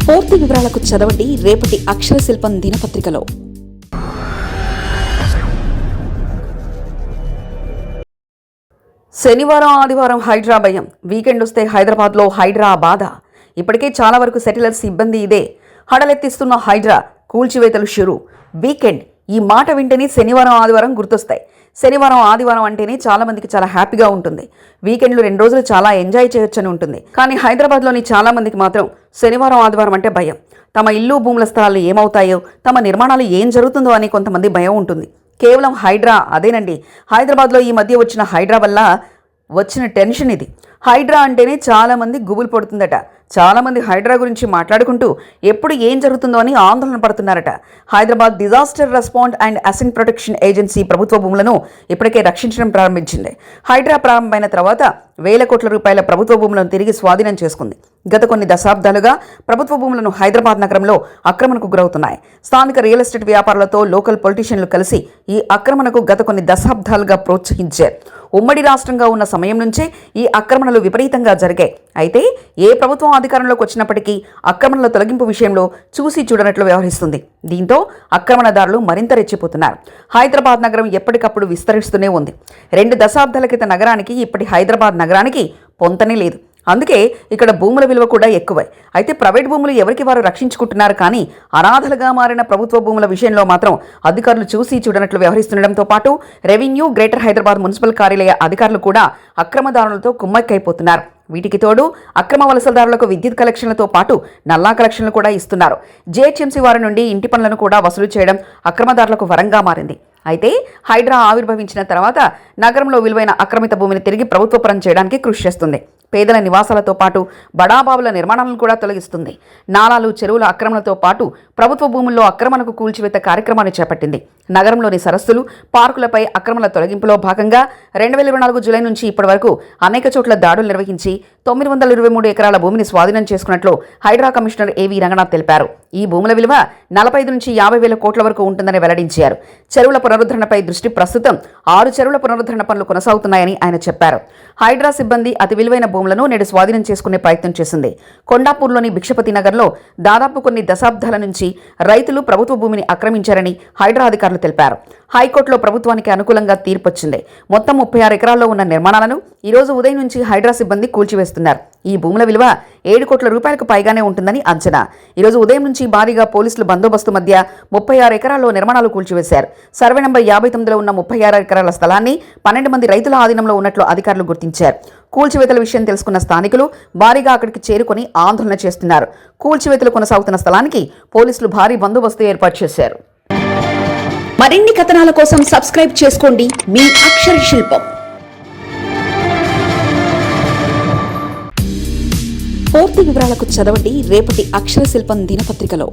పూర్తి వివరాలకు చదవండి రేపటి అక్షర శిల్పం దినపత్రికలో. శనివారం ఆదివారం హైడ్రా భయం, వీకెండ్ వస్తే హైదరాబాద్లో హైడ్రా బాధ. ఇప్పటికే చాలా వరకు సెటిలర్స్ ఇబ్బంది ఇదే. హడలెత్తిస్తున్న హైడ్రా కూల్చివేతలు షురు. వీకెండ్ ఈ మాట వింటేనే శనివారం ఆదివారం గుర్తొస్తాయి. శనివారం ఆదివారం అంటేనే చాలా మందికి చాలా హ్యాపీగా ఉంటుంది. వీకెండ్లు 2 రోజులు చాలా ఎంజాయ్ చేయొచ్చని ఉంటుంది. కానీ హైదరాబాద్లోని చాలా మందికి మాత్రం శనివారం ఆదివారం అంటే భయం. తమ ఇల్లు భూముల స్థలాలు ఏమవుతాయో, తమ నిర్మాణాలు ఏం జరుగుతుందో అని కొంతమంది భయం ఉంటుంది. కేవలం హైడ్రా అదేనండి. హైదరాబాద్లో ఈ మధ్య వచ్చిన హైడ్రా వల్ల వచ్చిన టెన్షన్ ఇది. హైడ్రా అంటేనే చాలామంది గుబులు పడుతుందట. చాలామంది హైడ్రా గురించి మాట్లాడుకుంటూ ఎప్పుడు ఏం జరుగుతుందో అని ఆందోళన పడుతున్నారట. Hyderabad disaster respond and asset protection agency ప్రభుత్వ భూములను ఇప్పటికే రక్షించడం ప్రారంభించింది. హైడ్రా ప్రారంభమైన తర్వాత వేల కోట్ల రూపాయల ప్రభుత్వ భూములను తిరిగి స్వాధీనం చేసుకుంది. గత కొన్ని దశాబ్దాలుగా ప్రభుత్వ భూములను హైదరాబాద్ నగరంలో ఆక్రమణకు గురవుతున్నాయి. స్థానిక రియల్ ఎస్టేట్ వ్యాపారులతో లోకల్ పొలిటీషియన్లు కలిసి ఈ ఆక్రమణకు గత కొన్ని దశాబ్దాలుగా ప్రోత్సహించారు. ఉమ్మడి రాష్ట్రంగా ఉన్న సమయం నుంచే ఈ ఆక్రమణలు విపరీతంగా జరిగాయి. అయితే ఏ ప్రభుత్వం అధికారంలోకి వచ్చినప్పటికీ ఆక్రమణల తొలగింపు విషయంలో చూసి చూడనట్లు వ్యవహరిస్తుంది. దీంతో ఆక్రమణదారులు మరింత రెచ్చిపోతున్నారు. హైదరాబాద్ నగరం ఎప్పటికప్పుడు విస్తరిస్తూనే ఉంది. 2 దశాబ్దాల క్రితం నగరానికి ఇప్పటి హైదరాబాద్ నగరానికి పొంతనే లేదు. అందుకే ఇక్కడ భూముల విలువ కూడా ఎక్కువై. అయితే ప్రైవేట్ భూములు ఎవరికి వారు రక్షించుకుంటున్నారు. కానీ అనాథలుగా మారిన ప్రభుత్వ భూముల విషయంలో మాత్రం అధికారులు చూసి చూడనట్లు వ్యవహరిస్తుండటంతో పాటు రెవెన్యూ, గ్రేటర్ హైదరాబాద్ మున్సిపల్ కార్యాలయ అధికారులు కూడా అక్రమదారులతో కుమ్మక్కైపోతున్నారు. వీటికి తోడు అక్రమ వలసదారులకు విద్యుత్ కలెక్షన్లతో పాటు నల్లా కలెక్షన్లు కూడా ఇస్తున్నారు. జేహెచ్ఎంసీ వారి నుండి ఇంటి పనులను కూడా వసూలు చేయడం అక్రమదారులకు వరంగా మారింది. అయితే హైడ్రా ఆవిర్భవించిన తర్వాత నగరంలో విలువైన ఆక్రమిత భూమిని తిరిగి ప్రభుత్వపరం చేయడానికి కృషి చేస్తుంది. పేదల నివాసాలతో పాటు బడాబాబుల నిర్మాణాలను కూడా తొలగిస్తుంది. నాలాలు, చెరువుల ఆక్రమణతో పాటు ప్రభుత్వ భూముల్లో ఆక్రమణకు కూల్చివేత కార్యక్రమాన్ని చేపట్టింది. నగరంలోని సరస్సులు, పార్కులపై ఆక్రమణల తొలగింపులో భాగంగా 2024 జూలై నుంచి ఇప్పటి వరకు అనేక చోట్ల దాడులు నిర్వహించి 923 ఎకరాల భూమిని స్వాధీనం చేసుకున్నట్లు హైడ్రా కమిషనర్ ఏవీ రంగనాథ్ తెలిపారు. ఈ భూముల విలువ 45 నుంచి 50 వేల కోట్ల వరకు ఉంటుందని వెల్లడించారు. చెరువుల పునరుద్ధరణపై దృష్టి ప్రస్తుతం 6 చెరువుల పునరుద్ధరణ పనులు కొనసాగుతున్నాయని ఆయన చెప్పారు. హైడ్రా సిబ్బంది అతి విలువైన భూములను నేడు స్వాధీనం చేసుకునే ప్రయత్నం చేసింది. కొండాపూర్లోని భిక్షపతి నగర్లో దాదాపు కొన్ని దశాబ్దాల నుంచి రైతులు ప్రభుత్వ భూమిని ఆక్రమించారని హైడ్రా అధికారులు తెలిపారు. హైకోర్టులో ప్రభుత్వానికి అనుకూలంగా తీర్పొచ్చింది. మొత్తం 36 ఎకరాల్లో ఉన్న నిర్మాణాలను ఈరోజు ఉదయం నుంచి హైడ్రా సిబ్బంది కూల్చివేస్తున్నారు. ఈ భూముల విలువ 7 కోట్ల రూపాయలకు పైగానే ఉంటుందని అంచనా. ఈరోజు ఉదయం నుంచి భారీగా పోలీసులు బందోబస్తు మధ్య 36 ఎకరాల్లో నిర్మాణాలు కూల్చివేశారు. సర్వే నంబర్ 59లో ఉన్న 36 ఎకరాల స్థలాన్ని 12 మంది రైతుల ఆధీనంలో ఉన్నట్లు అధికారులు గుర్తించారు. కూల్చివేతల విషయం తెలుసుకున్న స్థానికులు భారీగా అక్కడికి చేరుకొని ఆందోళన చేస్తున్నారు. కూల్చివేతలు కొనసాగుతున్న స్థలానికి పోలీసులు భారీ బందోబస్తు ఏర్పాటు చేశారు. మరిన్ని కథనాల కోసం సబ్స్క్రైబ్ చేసుకోండి మీ అక్షర శిల్పం. పూర్తి వివరాలకు చదవండి రేపటి అక్షర శిల్పం దినపత్రికలో.